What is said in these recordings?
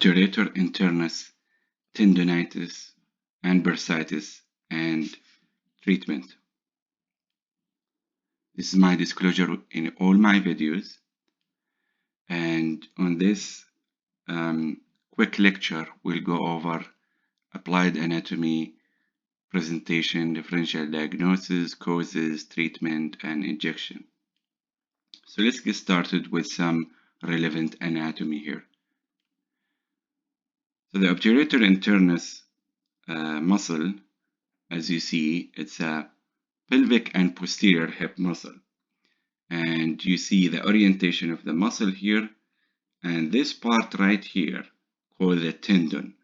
Obturator Internus Tendonitis and Bursitis and treatment. This is my disclosure in all my videos, and on this quick lecture we'll go over applied anatomy, presentation, differential diagnosis, causes, treatment, and injection. So let's get started with some relevant anatomy here. So the obturator internus muscle, as you see, it's a pelvic and posterior hip muscle. And you see the orientation of the muscle here, and this part right here called the tendon.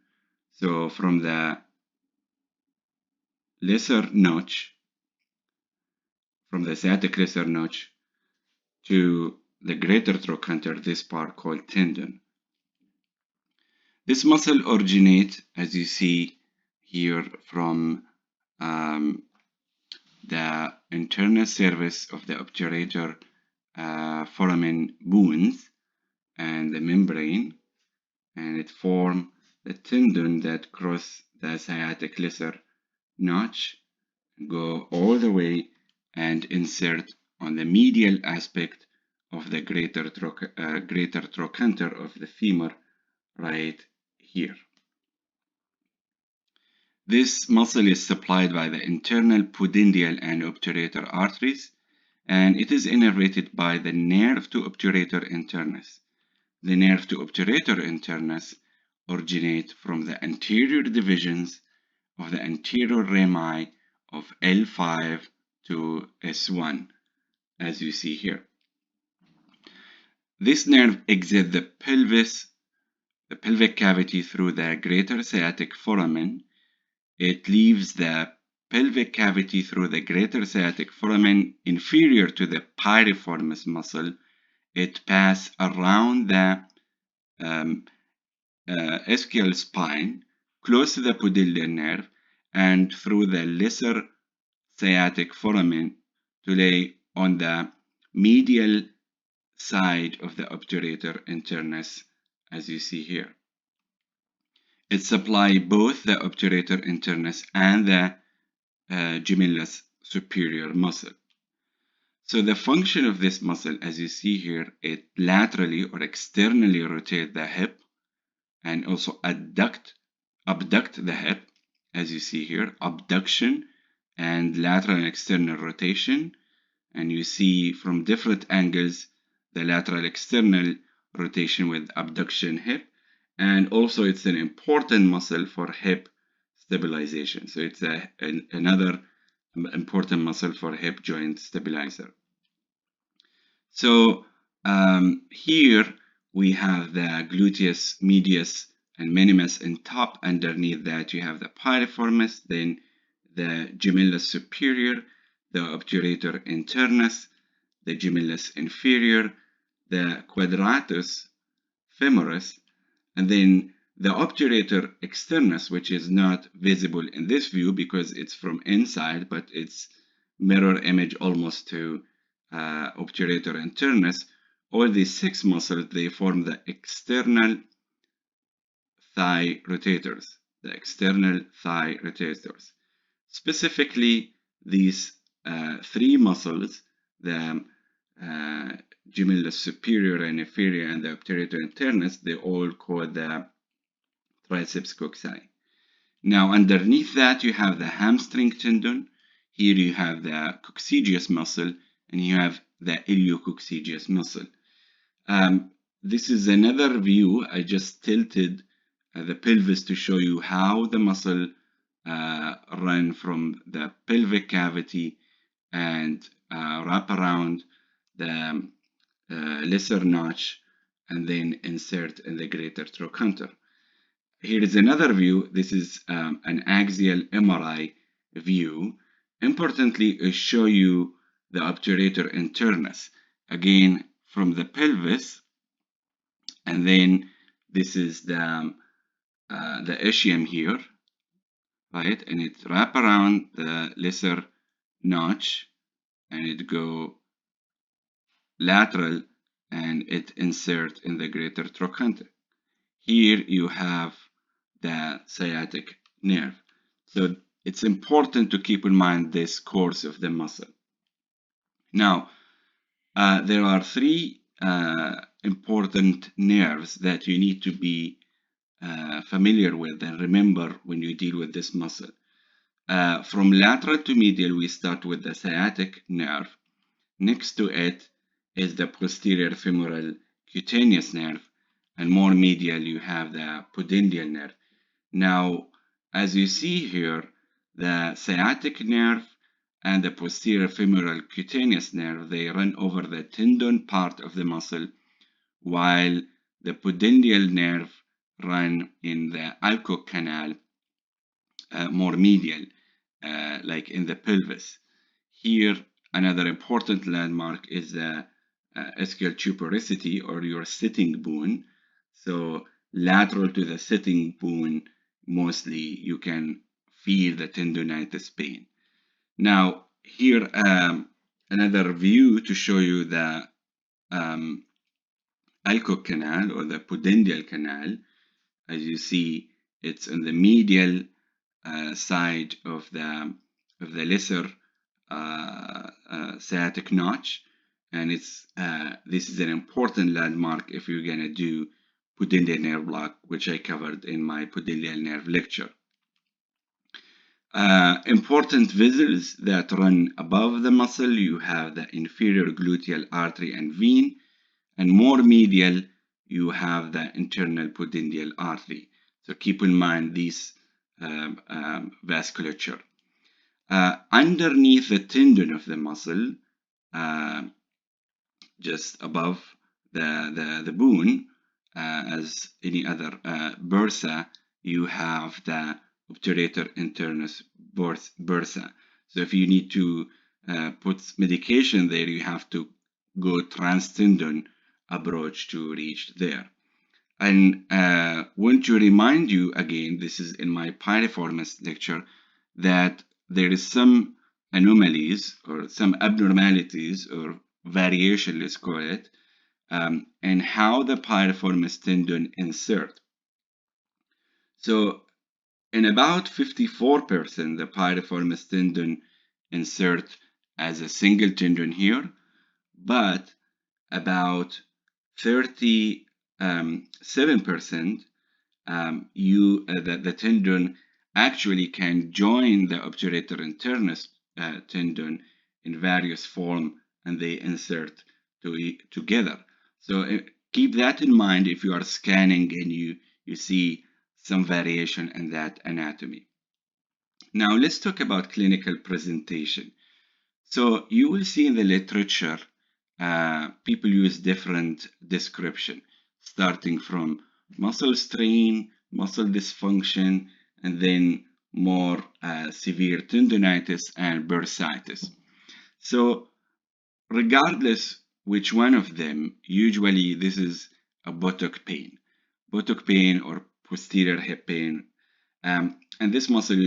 So from the lesser notch, from the sciatic lesser notch to the greater trochanter, this part called tendon. This muscle originates, as you see here, from the internal surface of the obturator foramen bones and the membrane, and it forms the tendon that cross the sciatic lesser notch, go all the way and insert on the medial aspect of the greater trochanter of the femur right here. This muscle is supplied by the internal pudendal and obturator arteries, and it is innervated by the nerve to obturator internus. The nerve to obturator internus originate from the anterior divisions of the anterior rami of L5 to S1, as you see here. This nerve exits the pelvic cavity through the greater sciatic foramen. It leaves the pelvic cavity through the greater sciatic foramen inferior to the piriformis muscle. It passes around the ischial spine, close to the pudendal nerve, and through the lesser sciatic foramen to lay on the medial side of the obturator internus, as you see here. It supplies both the obturator internus and the gemellus superior muscle. So the function of this muscle, as you see here, it laterally or externally rotates the hip and also abduct the hip, as you see here, abduction and lateral and external rotation. And you see from different angles the lateral external rotation with abduction hip. And also it's an important muscle for hip stabilization. So it's another important muscle for hip joint stabilizer. So here we have the gluteus medius and minimus in top. Underneath that you have the piriformis, then the gemellus superior, the obturator internus, the gemellus inferior, the quadratus femoris, and then the obturator externus, which is not visible in this view because it's from inside, but it's mirror image almost to obturator internus. All these six muscles, they form the external thigh rotators, Specifically, these three muscles, the gemellus superior and inferior and the obturator internus, they all called the triceps coxae. Now underneath that you have the hamstring tendon. Here you have the coccygeus muscle, and you have the iliococcygeus muscle. This is another view. I just tilted the pelvis to show you how the muscle run from the pelvic cavity and wrap around the lesser notch and then insert in the greater trochanter. Here is another view. This is an axial MRI view. Importantly, I show you the obturator internus, again from the pelvis, and then this is the ischium here, right? And it wrap around the lesser notch, and it go lateral, and it insert in the greater trochanter. Here you have the sciatic nerve. So it's important to keep in mind this course of the muscle. Now, there are three important nerves that you need to be familiar with and remember when you deal with this muscle. From lateral to medial, we start with the sciatic nerve. Next to it is the posterior femoral cutaneous nerve, and more medial, you have the pudendal nerve. Now, as you see here, the sciatic nerve and the posterior femoral cutaneous nerve, they run over the tendon part of the muscle, while the pudendal nerve run in the alcock canal, more medial, like in the pelvis. Here, another important landmark is the ischial tuberosity, or your sitting bone. So lateral to the sitting bone, mostly you can feel the tendonitis pain. Now, here another view to show you the alcock canal or the pudendal canal. As you see, it's on the medial side of the lesser sciatic notch, and it's this is an important landmark if you're gonna do pudendal nerve block, which I covered in my pudendal nerve lecture. Important vessels that run above the muscle, you have the inferior gluteal artery and vein, and more medial, you have the internal pudendal artery. So keep in mind these vasculature. Underneath the tendon of the muscle, just above the bone, as any other bursa, you have the obturator internus bursa. So if you need to put medication there, you have to go trans-tendon approach to reach there. And want to remind you again, this is in my piriformis lecture, that there is some anomalies or some abnormalities or variation, let's call it, and how the piriformis tendon insert. So in about 54%, the piriformis tendon insert as a single tendon here, but about 37%, the tendon actually can join the obturator internus tendon in various form, and they insert together. So keep that in mind if you are scanning and you see some variation in that anatomy. Now let's talk about clinical presentation. So you will see in the literature, people use different description, starting from muscle strain, muscle dysfunction, and then more severe tendonitis and bursitis. So regardless which one of them, usually this is a buttock pain or posterior hip pain. And this pain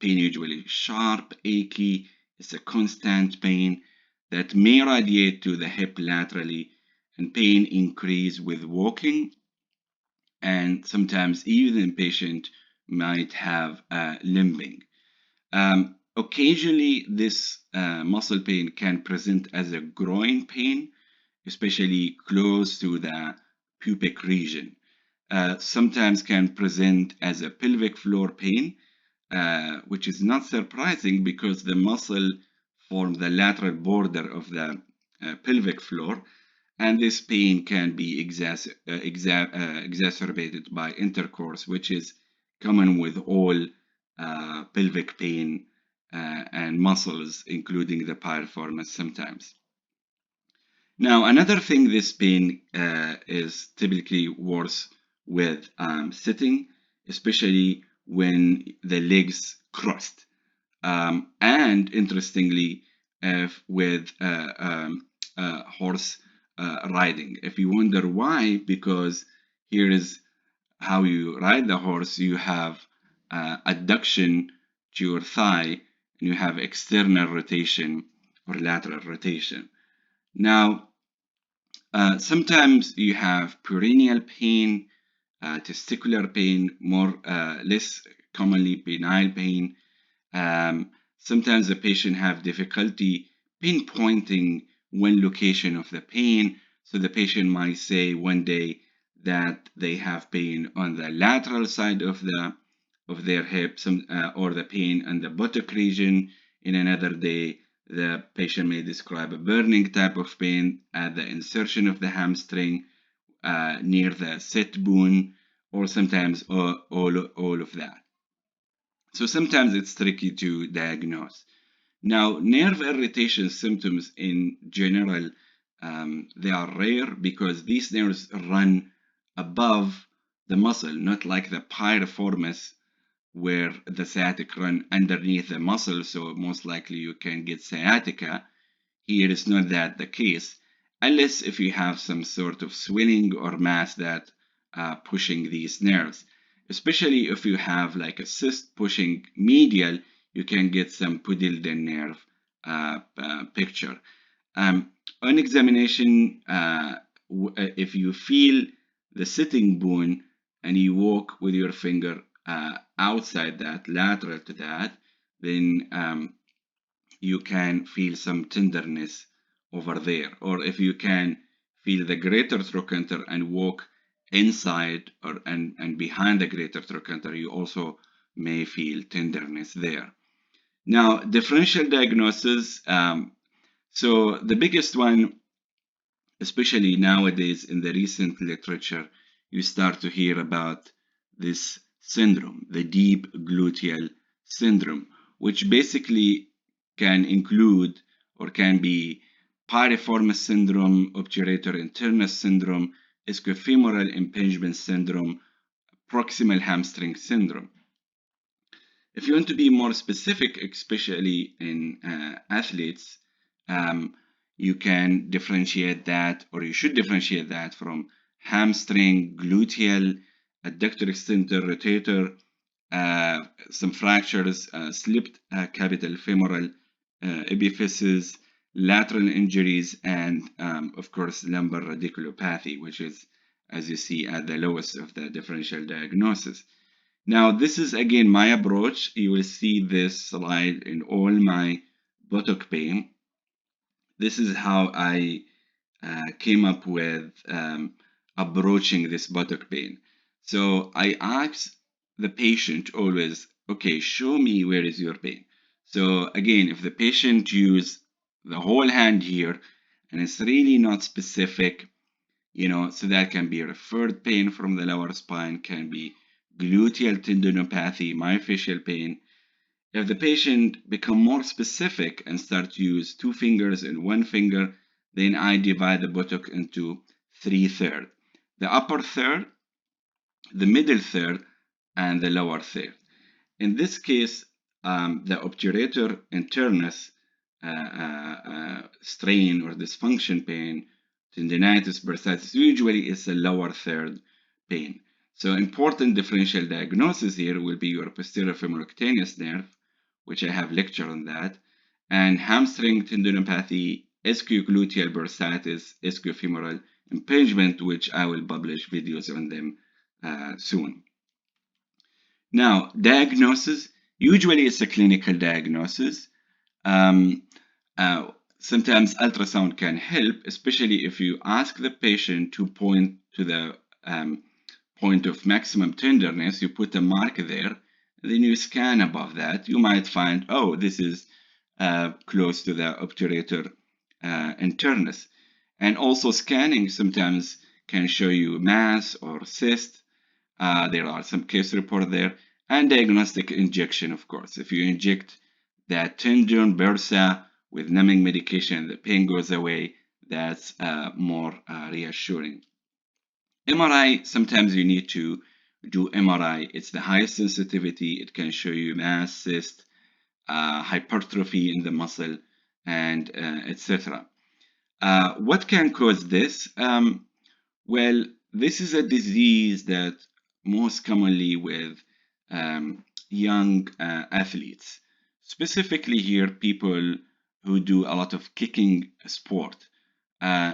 usually sharp, achy, it's a constant pain that may radiate to the hip laterally, and pain increase with walking, and sometimes even the patient might have limping. Occasionally, this muscle pain can present as a groin pain, especially close to the pubic region. Sometimes can present as a pelvic floor pain, which is not surprising because the muscle forms the lateral border of the pelvic floor, and this pain can be exacerbated by intercourse, which is common with all pelvic pain and muscles, including the piriformis sometimes. Now, another thing, this pain is typically worse with sitting, especially when the legs crossed. And interestingly, with horse riding. If you wonder why, because here is how you ride the horse. You have adduction to your thigh, and you have external rotation or lateral rotation. Now, sometimes you have peroneal pain, testicular pain, less commonly penile pain. Sometimes the patient have difficulty pinpointing one location of the pain. So the patient might say one day that they have pain on the lateral side of their hip, or the pain in the buttock region. In another day, the patient may describe a burning type of pain at the insertion of the hamstring near the sit bone, or sometimes all of that. So sometimes it's tricky to diagnose. Now, nerve irritation symptoms in general, they are rare because these nerves run above the muscle, not like the piriformis where the sciatic run underneath the muscle. So most likely you can get sciatica. Here is not that the case, unless if you have some sort of swelling or mass that pushing these nerves. Especially if you have like a cyst pushing medial, you can get some pudendal nerve picture. On examination, if you feel the sitting bone and you walk with your finger outside that, lateral to that, then you can feel some tenderness over there. Or if you can feel the greater trochanter and walk inside and behind the greater trochanter, you also may feel tenderness there. Now, differential diagnosis. So the biggest one, especially nowadays in the recent literature, you start to hear about this syndrome, the deep gluteal syndrome, which basically can include or can be piriformis syndrome, obturator internus syndrome, ischiofemoral impingement syndrome, proximal hamstring syndrome. If you want to be more specific, especially in athletes, you can differentiate that, or you should differentiate that from hamstring, gluteal, adductor extensor rotator, some fractures, slipped capital femoral epiphysis, lateral injuries, and of course lumbar radiculopathy, which is, as you see, at the lowest of the differential diagnosis. Now, this is again my approach. You will see this slide in all my buttock pain. This is how I came up with approaching this buttock pain. So I ask the patient always, okay, show me where is your pain. So again, if the patient use the whole hand here and it's really not specific, so that can be referred pain from the lower spine, can be gluteal tendinopathy, myofascial pain. If the patient become more specific and start to use 2 fingers and 1 finger, then I divide the buttock into 3/3. The upper third, the middle third, and the lower third. In this case, the obturator internus strain or dysfunction pain, tendonitis, bursitis, usually is the lower third pain. So important differential diagnosis here will be your posterior femorocutaneous nerve, which I have lecture on that, and hamstring tendinopathy, ischiogluteal bursitis, ischiofemoral impingement, which I will publish videos on them soon. Now, diagnosis, usually it's a clinical diagnosis. Sometimes ultrasound can help, especially if you ask the patient to point to the point of maximum tenderness, you put a mark there, and then you scan above that, you might find, oh, this is close to the obturator internus. And also scanning sometimes can show you mass or cyst. There are some case report there, and diagnostic injection, of course. If you inject that tendon, bursa, with numbing medication, the pain goes away, that's more reassuring. MRI, sometimes you need to do MRI. It's the highest sensitivity. It can show you mass, cyst, hypertrophy in the muscle, and etc. What can cause this? Well, this is a disease that most commonly with young athletes, specifically here people who do a lot of kicking sport,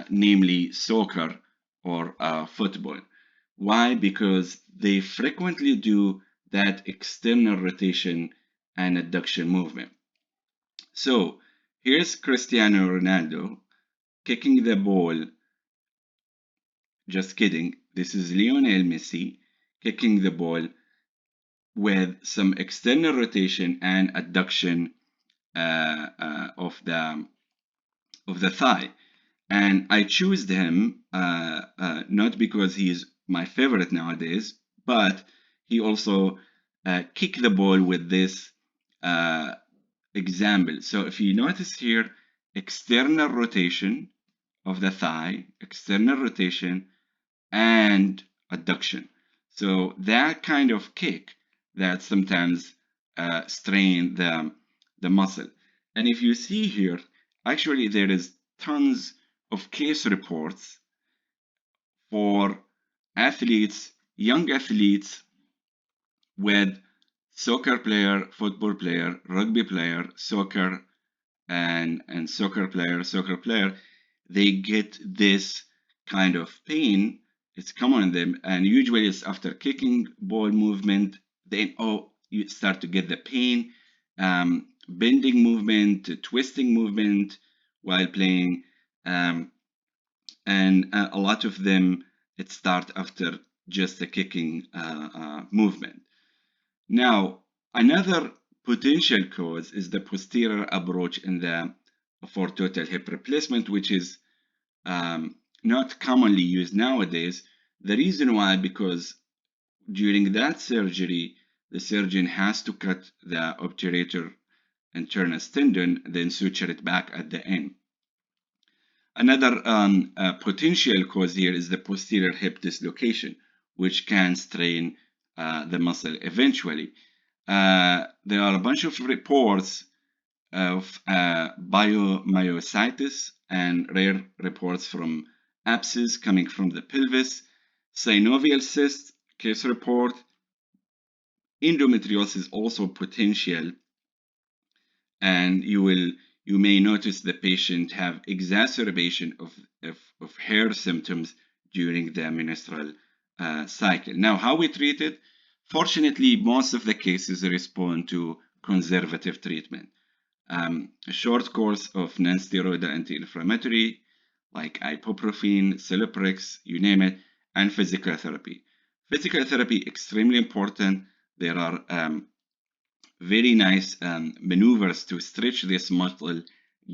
namely soccer or football. Why? Because they frequently do that external rotation and adduction movement. So here's Cristiano Ronaldo kicking the ball. Just kidding. This is Lionel Messi kicking the ball with some external rotation and adduction of the thigh. And I choose him not because he is my favorite nowadays, but he also kicked the ball with this uh, example. So if you notice here, external rotation of the thigh, external rotation, and adduction. So that kind of kick that sometimes strain the muscle. And if you see here, actually there is tons of case reports for athletes, young athletes with soccer player, football player, rugby player, soccer, and soccer player, they get this kind of pain. It's common in them, and usually it's after kicking ball movement. Then you start to get the pain, bending movement, twisting movement while playing, um, and a lot of them it start after just the kicking movement. Now, another potential cause is the posterior approach in the for total hip replacement, which is not commonly used nowadays. The reason why, because during that surgery, the surgeon has to cut the obturator internus tendon, then suture it back at the end. Another potential cause here is the posterior hip dislocation, which can strain the muscle eventually. There are a bunch of reports of biomyositis and rare reports from abscess coming from the pelvis, synovial cyst case report, endometriosis also potential, and you may notice the patient have exacerbation of hair symptoms during the menstrual cycle. Now, how we treat it? Fortunately, most of the cases respond to conservative treatment. A short course of non-steroidal anti-inflammatory like ibuprofen, Celebrex, you name it, and physical therapy. Physical therapy extremely important. There are very nice maneuvers to stretch this muscle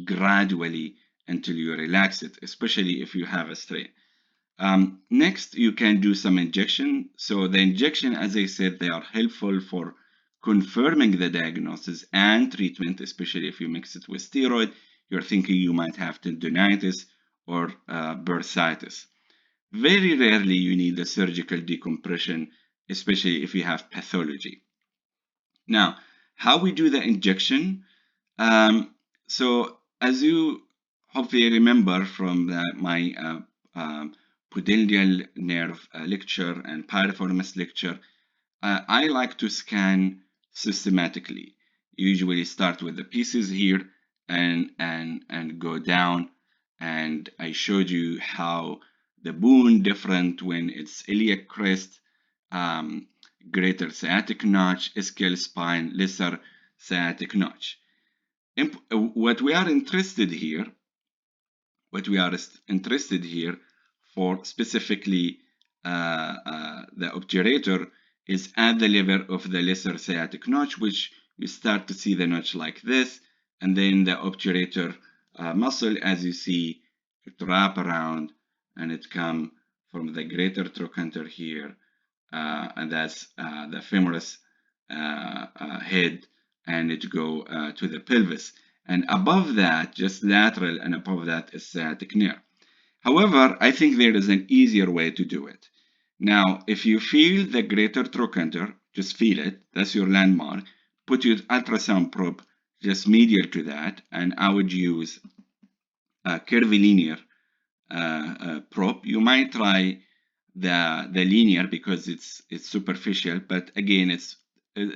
gradually until you relax it, especially if you have a strain. Next, you can do some injection. So the injection, as I said, they are helpful for confirming the diagnosis and treatment, especially if you mix it with steroid. You're thinking you might have tendonitis or bursitis. Very rarely you need a surgical decompression, especially if you have pathology. Now, how we do the injection? So as you hopefully remember from my pudendal nerve lecture and piriformis lecture, I like to scan systematically. Usually start with the pieces here and go down. And I showed you how the bone different when it's iliac crest, greater sciatic notch, ischial spine, lesser sciatic notch. What we are interested here for specifically the obturator is at the level of the lesser sciatic notch, which you start to see the notch like this, and then the obturator muscle, as you see, it wrap around and it come from the greater trochanter here, and that's the femoris head, and it go to the pelvis. And above that, just lateral, and above that is sciatic nerve. However, I think there is an easier way to do it. Now, if you feel the greater trochanter, just feel it, that's your landmark, put your ultrasound probe just medial to that, and I would use a curvilinear probe. You might try the linear because it's superficial, but again, it's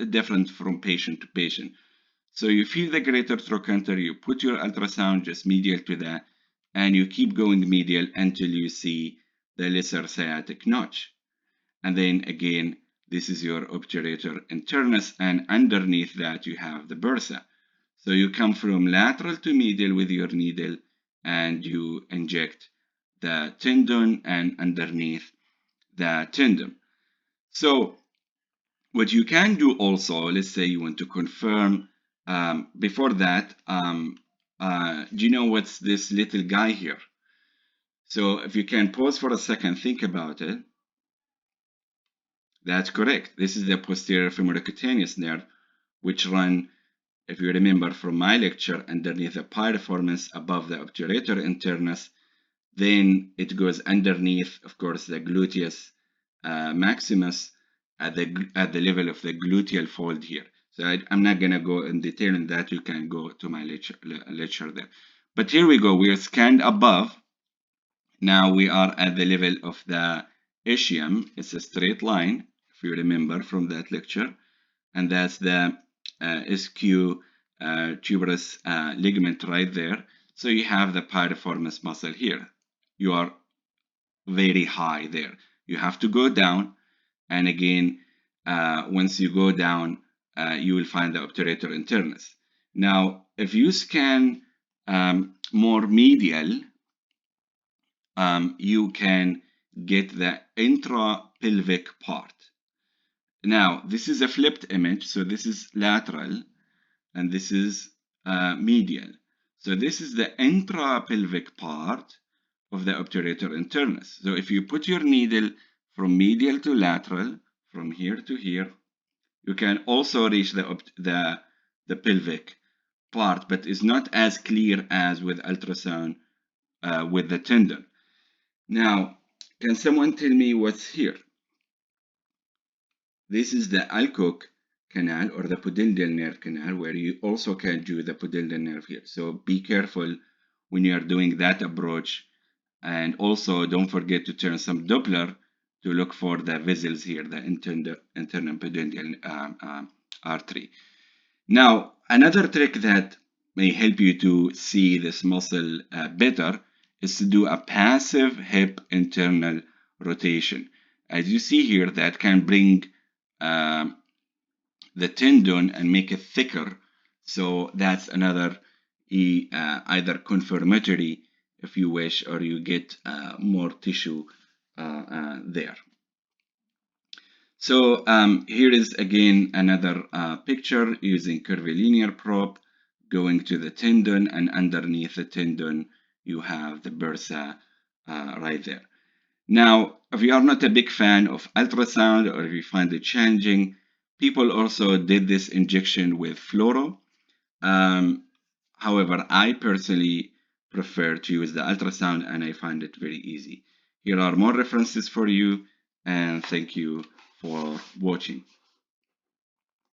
different from patient to patient. So you feel the greater trochanter, you put your ultrasound just medial to that, and you keep going medial until you see the lesser sciatic notch. And then again, this is your obturator internus, and underneath that you have the bursa. So you come from lateral to medial with your needle, and you inject the tendon and underneath the tendon. So what you can do also, let's say you want to confirm, before that, do you know what's this little guy here? So if you can pause for a second, think about it. That's correct. This is the posterior femorocutaneous nerve, which run, if you remember from my lecture, underneath the piriformis above the obturator internus. Then it goes underneath, of course, the gluteus maximus at the level of the gluteal fold here. So I'm not going to go in detail in that. You can go to my lecture there. But here we go. We are scanned above. Now we are at the level of the ischium. It's a straight line, if you remember from that lecture. And that's the SQ tuberous ligament right there. So you have the piriformis muscle here. You are very high there. You have to go down, and again, once you go down, you will find the obturator internus. Now, if you scan more medial, you can get the intrapelvic part. Now, this is a flipped image, so this is lateral, and this is medial. So this is the intrapelvic part of the obturator internus. So if you put your needle from medial to lateral, from here to here, you can also reach the pelvic part, but it's not as clear as with ultrasound with the tendon. Now, can someone tell me what's here? This is the Alcock canal or the pudendal nerve canal, where you also can do the pudendal nerve here. So be careful when you are doing that approach. And also don't forget to turn some Doppler to look for the vessels here, the internal pudendal artery. Now, another trick that may help you to see this muscle better is to do a passive hip internal rotation. As you see here, that can bring the tendon and make it thicker. So that's another either confirmatory, if you wish, or you get more tissue there. So here is again another picture using curvilinear probe going to the tendon, and underneath the tendon you have the bursa right there. Now, if you are not a big fan of ultrasound, or if you find it challenging, people also did this injection with fluoro. However, I personally prefer to use the ultrasound, and I find it very easy. Here are more references for you, and thank you for watching.